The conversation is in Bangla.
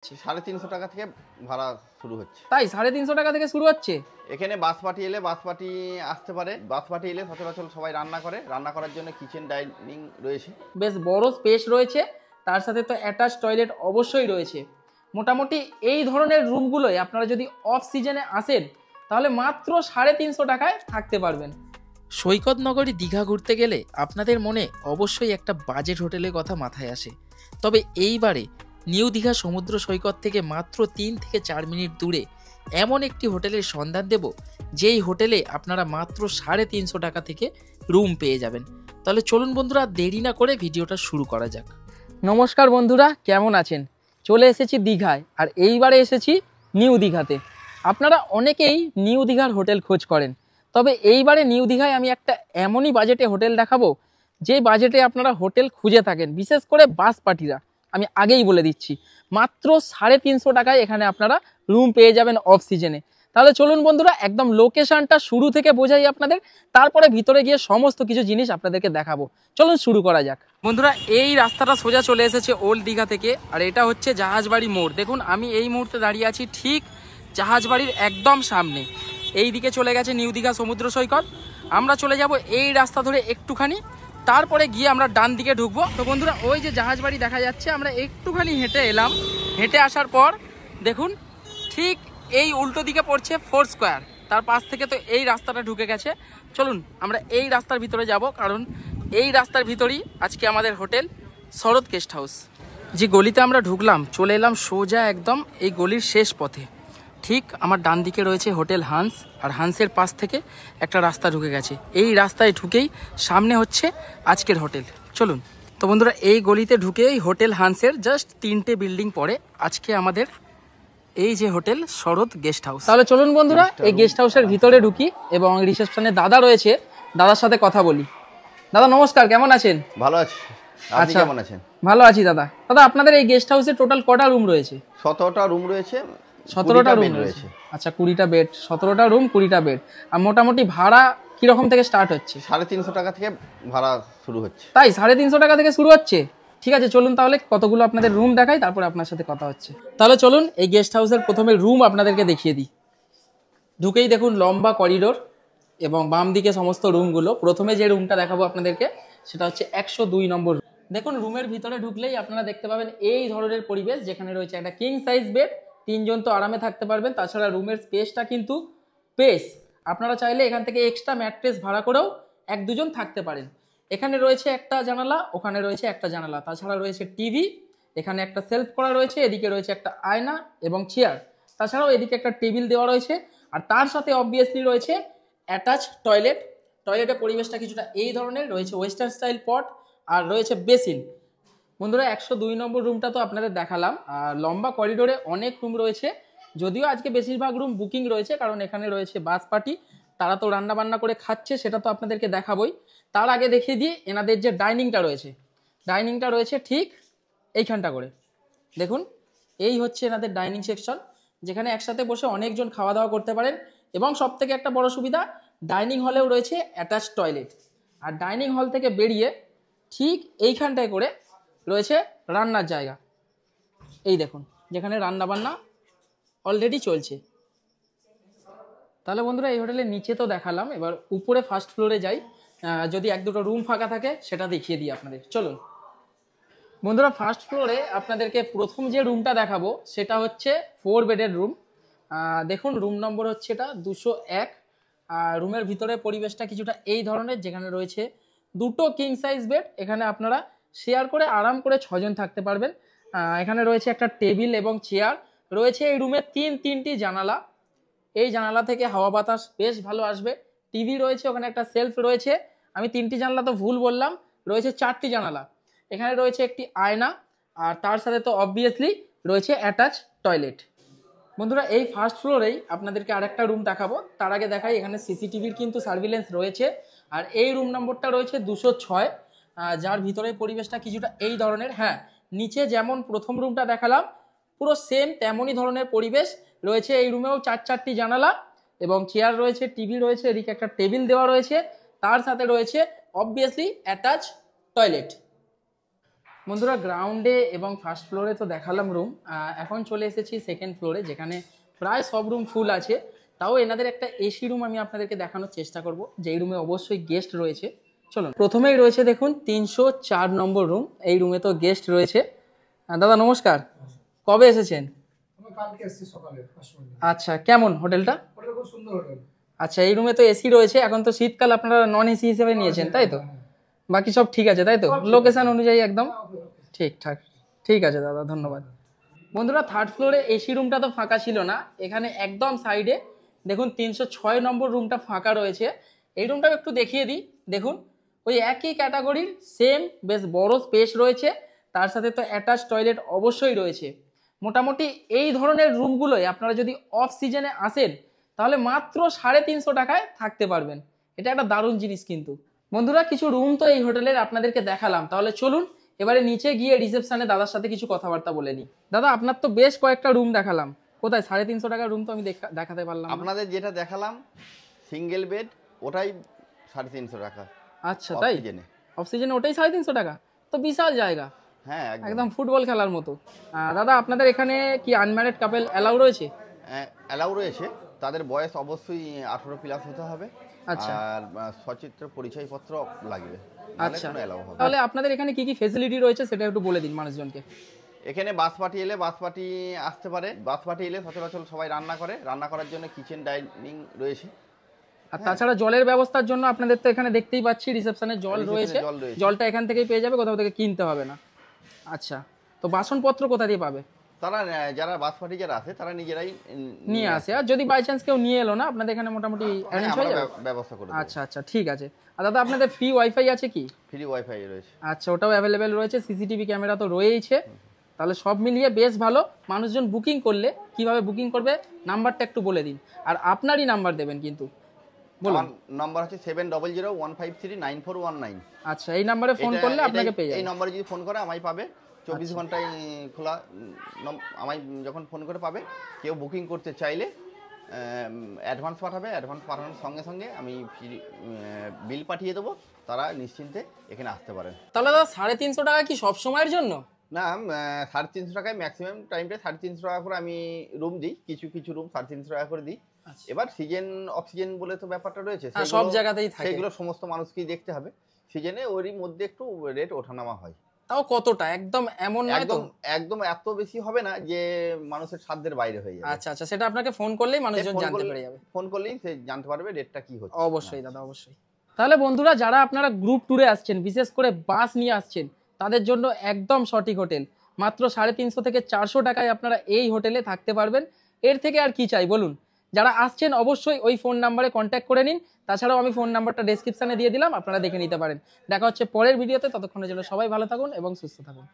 350 টাকা থেকে ভাড়া শুরু হচ্ছে। তাই 350 টাকা থেকে শুরু হচ্ছে। এখানে বাস পার্টি এলে বাস পার্টি আসতে পারে। বাস পার্টি এলে সচরাচর সবাই রান্না করে, রান্না করার জন্য কিচেন ডাইনিং রয়েছে, বেশ বড় স্পেস রয়েছে, তার সাথে তো অ্যাটাচ টয়লেট অবশ্যই রয়েছে। মোটামুটি এই ধরনের রুমগুলোয় আপনারা যদি অফ সিজনে আসেন তাহলে মাত্র 350 টাকায় থাকতে পারবেন। সৈকত নগরী দীঘা ঘুরতে গেলে আপনাদের মনে অবশ্যই একটা বাজেট হোটেলের কথা মাথায় আসে। তবে এইবারে নিউ দীঘা সমুদ্র সৈকত থেকে মাত্র 3 থেকে 4 মিনিট দূরে এমন একটি হোটেলের সন্ধান দেব, যেই হোটেলে আপনারা মাত্র 350 টাকা থেকে রুম পেয়ে যাবেন। তাহলে চলুন বন্ধুরা, দেরি না করে ভিডিওটা শুরু করা যাক। নমস্কার বন্ধুরা, কেমন আছেন? চলে এসেছি দীঘায়, আর এইবারে এসেছি নিউ দীঘাতে। আপনারা অনেকেই নিউ দীঘার হোটেল খোঁজ করেন, তবে এইবারে নিউ দীঘায় আমি একটা এমনই বাজেটে হোটেল দেখাবো যে বাজেটে আপনারা হোটেল খুঁজে থাকেন, বিশেষ করে বাস পার্টিরা। আমি আগেই বলে দিচ্ছি, মাত্র 350 টাকায় এখানে আপনারা রুম পেয়ে যাবেন অফ সিজনে। তাহলে চলুন বন্ধুরা, একদম লোকেশনটা শুরু থেকে বোঝাই আপনাদের, তারপরে ভিতরে গিয়ে সমস্ত কিছু জিনিস আপনাদেরকে দেখাবো। চলুন শুরু করা যাক। বন্ধুরা, এই রাস্তাটা সোজা চলে এসেছে ওল্ড দীঘা থেকে, আর এটা হচ্ছে জাহাজবাড়ি মোড়। দেখুন, আমি এই মুহূর্তে দাঁড়িয়ে আছি ঠিক জাহাজবাড়ির একদম সামনে। এই দিকে চলে গেছে নিউ দীঘা সমুদ্র সৈকত। আমরা চলে যাব এই রাস্তা ধরে একটুখানি, তারপরে গিয়ে আমরা ডান দিকে ঢুকবো। তো বন্ধুরা, ওই যে জাহাজবাড়ি দেখা যাচ্ছে, আমরা একটুখানি হেঁটে এলাম। হেঁটে আসার পর দেখুন ঠিক এই উল্টো দিকে পড়ছে ফোর স্কোয়ার, তার পাশ থেকে তো এই রাস্তাটা ঢুকে গেছে। চলুন আমরা এই রাস্তার ভিতরে যাব, কারণ এই রাস্তার ভিতরেই আজকে আমাদের হোটেল শরৎ গেস্ট হাউস। যে গলিতে আমরা ঢুকলাম, চলে এলাম সোজা একদম এই গলির শেষ পথে। ঠিক আমার ডান দিকে রয়েছে হোটেল হান্স, আর হান্সের পাশ থেকে একটা রাস্তা ঢুকে গেছে। এই রাস্তায় ঢুকেই সামনে হচ্ছে আজকের হোটেল। চলুন। তো বন্ধুরা, এই গলিতে ঢুকেই হোটেল হান্সের জাস্ট 3টে বিল্ডিং পরে আজকে আমাদের এই যে হোটেল শরৎ গেস্ট হাউস। তাহলে চলুন বন্ধুরা, এই গেস্ট হাউসের ভিতরে ঢুকি এবং রিসেপশনে দাদা রয়েছে, দাদার সাথে কথা বলি। দাদা নমস্কার, কেমন আছেন? ভালো আছে। আপনি কেমন আছেন? ভালো আছি দাদা। দাদা, আপনাদের এই গেস্ট হাউসে টোটাল কটা রুম রয়েছে? 17টা রুম রয়েছে। 17টা রুম রয়েছে। আচ্ছা, 20টা বেড, 17টা রুম, 20টা বেড। আর মোটামুটি ভাড়া কিরকম থেকে স্টার্ট হচ্ছে? 350 টাকা থেকে ভাড়া শুরু হচ্ছে। তাই 350 টাকা থেকে শুরু হচ্ছে। ঠিক আছে, চলুন তাহলে কতগুলো আপনাদের রুম দেখাই, তারপরে আপনার সাথে কথা হচ্ছে। তাহলে চলুন এই গেস্ট হাউসের প্রথমে রুম আপনাদেরকে দেখিয়ে দিই। ঢুকেই দেখুন লম্বা করিডোর এবং বাম দিকে সমস্ত রুমগুলো। প্রথমে যে রুমটা দেখাবো আপনাদেরকে সেটা হচ্ছে 102 নম্বর। দেখুন, রুমের ভিতরে ঢুকলেই আপনারা দেখতে পাবেন এই ধরনের পরিবেশ, যেখানে রয়েছে একটা কিং সাইজ বেড। 3 জন তো আরামে থাকতে পারবেন। তাছাড়া রুমের স্পেসটা কিন্তু বেশ, আপনারা চাইলে এখান থেকে এক্সট্রা ম্যাট্রেস ভাড়া করেও 1-2 জন থাকতে পারেন। এখানে রয়েছে একটা জানালা, ওখানে রয়েছে একটা জানালা। তাছাড়া রয়েছে টিভি, এখানে একটা সেলফ করা রয়েছে, এদিকে রয়েছে একটা আয়না এবং চেয়ার। তাছাড়াও এদিকে একটা টেবিল দেওয়া রয়েছে, আর তার সাথে অবভিয়াসলি রয়েছে অ্যাটাচ টয়লেট। টয়লেটের পরিবেশটা কিছুটা এই ধরনের, রয়েছে ওয়েস্টার্ন স্টাইল পট আর রয়েছে বেসিন। বন্ধুরা, 102 নম্বর রুমটা তো আপনাদের দেখালাম। আর লম্বা করিডোরে অনেক রুম রয়েছে, যদিও আজকে বেশিরভাগ রুম বুকিং রয়েছে, কারণ এখানে রয়েছে বাস পার্টি, তারা তো রান্না বান্না করে খাচ্ছে, সেটা তো আপনাদেরকে দেখাবই। তার আগে দেখিয়ে দিয়ে এনাদের যে ডাইনিংটা রয়েছে, ডাইনিংটা রয়েছে ঠিক এইখানটা করে। দেখুন, এই হচ্ছে এনাদের ডাইনিং সেকশন, যেখানে একসাথে বসে অনেকজন খাওয়া দাওয়া করতে পারেন। এবং সব থেকে একটা বড় সুবিধা, ডাইনিং হলেও রয়েছে অ্যাটাচ টয়লেট। আর ডাইনিং হল থেকে বেরিয়ে ঠিক এইখানটায় করে রয়েছে রান্নার জায়গা। এই দেখুন, যেখানে রান্না বান্না অলরেডি চলছে। তাহলে বন্ধুরা, এই হোটেলের নিচে তো দেখালাম, এবার উপরে ফার্স্ট ফ্লোরে যাই। যদি 1-2টো রুম ফাঁকা থাকে সেটা দেখিয়ে দিই আপনাদের। চলুন বন্ধুরা, ফার্স্ট ফ্লোরে আপনাদেরকে প্রথম যে রুমটা দেখাবো সেটা হচ্ছে 4 বেডের রুম। দেখুন, রুম নম্বর হচ্ছে এটা 201। আর রুমের ভিতরে পরিবেশটা কিছুটা এই ধরনের, যেখানে রয়েছে 2টো কিং সাইজ বেড। এখানে আপনারা শেয়ার করে আরাম করে 6 জন থাকতে পারবেন। এখানে রয়েছে একটা টেবিল এবং চেয়ার রয়েছে। এই রুমে 3টি জানালা, এই জানালা থেকে হাওয়া বাতাস বেশ ভালো আসবে। টিভি রয়েছে, ওখানে একটা সেলফ রয়েছে। আমি 3টি জানালা তো ভুল বললাম, রয়েছে 4টি জানালা। এখানে রয়েছে একটি আয়না, আর তার সাথে তো অবভিয়াসলি রয়েছে অ্যাটাচ টয়লেট। বন্ধুরা, এই ফার্স্ট ফ্লোরেই আপনাদেরকে আরেকটা রুম দেখাবো। তার আগে দেখাই, এখানে সিসিটিভির কিন্তু সার্ভিলেন্স রয়েছে। আর এই রুম নম্বরটা রয়েছে 206, যার ভিতরে পরিবেশটা কিছুটা এই ধরনের। হ্যাঁ, নিচে যেমন প্রথম রুমটা দেখালাম পুরো সেম তেমনই ধরনের পরিবেশ রয়েছে। এই রুমেও 4টি জানালা এবং চেয়ার রয়েছে, টিভি রয়েছে, এদিকে একটা টেবিল দেওয়া রয়েছে, তার সাথে রয়েছে অবভিয়াসলি অ্যাটাচ টয়লেট। বন্ধুরা গ্রাউন্ডে এবং ফার্স্ট ফ্লোরে তো দেখালাম রুম, এখন চলে এসেছি সেকেন্ড ফ্লোরে, যেখানে প্রায় সব রুম ফুল আছে। তাও এনাদের একটা এসি রুম আমি আপনাদেরকে দেখানোর চেষ্টা করব, যেই রুমে অবশ্যই গেস্ট রয়েছে। চলুন, প্রথমেই রয়েছে দেখুন 304 নম্বর রুম। এই রুমে তো গেস্ট রয়েছে। দাদা নমস্কার, কবে এসেছেন? কালকে এসেছি সকালে 5 মিনিট। আচ্ছা, কেমন হোটেলটা? হোটেল খুব সুন্দর হোটেল। আচ্ছা, এই রুমে তো এসি রয়েছে। এখন তো শীতকাল, আপনারা নন এসি হিসেবে নিয়েছেন তাই তো? বাকি সব ঠিক আছে তাই তো? লোকেশন অনুযায়ী একদম ঠিকঠাক। ঠিক আছে দাদা, ধন্যবাদ। বন্ধুরা থার্ড ফ্লোরে এসি রুমটা তো ফাঁকা ছিল না, এখানে একদম সাইডে দেখুন 306 নম্বর রুমটা ফাঁকা রয়েছে। এই রুমটাও একটু দেখিয়ে দিই। দেখুন ওই একই ক্যাটাগরির সেম, বেশ বড় স্পেস রয়েছে, তার সাথে তো অ্যাটাচ টয়লেট অবশ্যই রয়েছে। মোটামুটি এই ধরনের রুমগুলোয় আপনারা যদি অফ সিজনে আসেন তাহলে মাত্র 350 টাকায় থাকতে পারবেন। এটা একটা দারুণ জিনিস কিন্তু। বন্ধুরা কিছু রুম তো এই হোটেলের আপনাদেরকে দেখালাম, তাহলে চলুন এবারে নিচে গিয়ে রিসেপশনে দাদার সাথে কিছু কথাবার্তা বলে নিই। দাদা আপনার তো বেশ কয়েকটা রুম দেখালাম, কোথায় 350 টাকার রুম তো আমি দেখাতে পারলাম না। আপনাদের যেটা দেখালাম সিঙ্গেল বেড, ওটাই 350 টাকা। আচ্ছা তাই? অক্সিজেনে ওটাই 350 টাকা? তো বিশাল জায়গা, হ্যাঁ একদম ফুটবল খেলার মতো। দাদা আপনাদের এখানে কি আনম্যারিড কাপল অ্যালাউ রয়েছে? অ্যালাউ রয়েছে, তাদের বয়স অবশ্যই 18 প্লাস হতে হবে। আচ্ছা। আর সচিত্র পরিচয়পত্র লাগবে, আচ্ছা, অ্যালাউ হবে। তাহলে আপনাদের এখানে কি কি ফেসিলিটি রয়েছে সেটা একটু বলে দিন মানুষজনকে। এখানে বাস পার্টি এলে বাস পার্টি আসতে পারে। বাস পার্টি এলে সচরাচর সবাই রান্না করে, রান্না করার জন্য কিচেন ডাইনিং রয়েছে। আর তাছাড়া জলের ব্যবস্থার জন্য আপনাদের তো এখানে দেখতেই পাচ্ছি রিসেপশনে জল রয়েছে, জলটা এখান থেকেই পেয়ে যাবে, কোথাও থেকে কিনতে হবে না। আচ্ছা, তো বাসনপত্র কোথা দিয়ে পাবে? তারা যারা বাস পার্টি যারা আছে তারা নিজেরাই নিয়ে আসে। আর যদি বাই চান্স কেউ নিয়ে এলো না, আপনাদের এখানে মোটামুটি অ্যারেঞ্জ হয়ে যাবে, ব্যবস্থা করে। আচ্ছা আচ্ছা ঠিক আছে। আর দাদা আপনাদের ফ্রি ওয়াইফাই আছে কি? ফ্রি ওয়াইফাই রয়েছে। আচ্ছা, ওটাও অ্যাভেলেবেল রয়েছে, সিসিটিভি ক্যামেরা তো রয়েইছে। তাহলে সব মিলিয়ে বেশ ভালো। মানুষজন বুকিং করলে কিভাবে বুকিং করবে নাম্বারটা একটু বলে দিন, আর আপনারই নাম্বার দেবেন কিন্তু। বলুন, নাম্বার হচ্ছে 7001539419। আচ্ছা, এই নাম্বারে ফোন করলে আপনাকে পেয়ে যাবে। এই নম্বরে যদি ফোন করে আমায় পাবে, 24 ঘন্টায় খোলা। আমায় যখন ফোন করে পাবে। কেউ বুকিং করতে চাইলে অ্যাডভান্স পাঠাবে, অ্যাডভান্স পাঠানোর সঙ্গে সঙ্গে আমি বিল পাঠিয়ে দেবো, তারা নিশ্চিন্তে এখানে আসতে পারেন। তাহলে দাদা 350 টাকা কি সব সময়ের জন্য? না, 350 টাকায় ম্যাক্সিমাম টাইমটা 350 টাকা করে আমি রুম দিই। কিছু কিছু রুম 350 টাকা করে দিই। এবার সিজন অক্সিজেন বলে তো ব্যাপারটা রয়েছে, সব জায়গাতেই থাকে, সেগুলো সমস্ত মানুষকেই দেখতে হবে। সিজনে ওরই মধ্যে একটু রেট ওঠানামা হয়। তাও কতটা? একদম এমন নয় তো? একদম এত বেশি হবে না যে মানুষের সাধ্যের বাইরে হয়ে যাবে। আচ্ছা আচ্ছা, সেটা আপনাকে ফোন করলেই মানুষজন জানতে পেরে যাবে। ফোন করলেই সে জানতে পারবে রেটটা কি হচ্ছে। অবশ্যই দাদা, অবশ্যই। তাহলে বন্ধুরা যারা আপনারা গ্রুপ ট্যুরে আসছেন, বিশেষ করে বাস নিয়ে আসছেন, তাদের জন্য একদম সঠিক হোটেল। মাত্র 350 থেকে 400 টাকায় আপনারা এই হোটেলে থাকতে পারবেন। এর থেকে আর কি চাই বলুন? যারা আসছেন অবশ্যই ওই ফোন নাম্বারে কন্ট্যাক্ট করে নিন। তাছাড়াও আমি ফোন নাম্বারটা ডেসক্রিপশনে দিয়ে দিলাম, আপনারা দেখে নিতে পারেন। দেখা হচ্ছে পরের ভিডিওতে, ততক্ষণের জন্য সবাই ভালো থাকুন এবং সুস্থ থাকুন।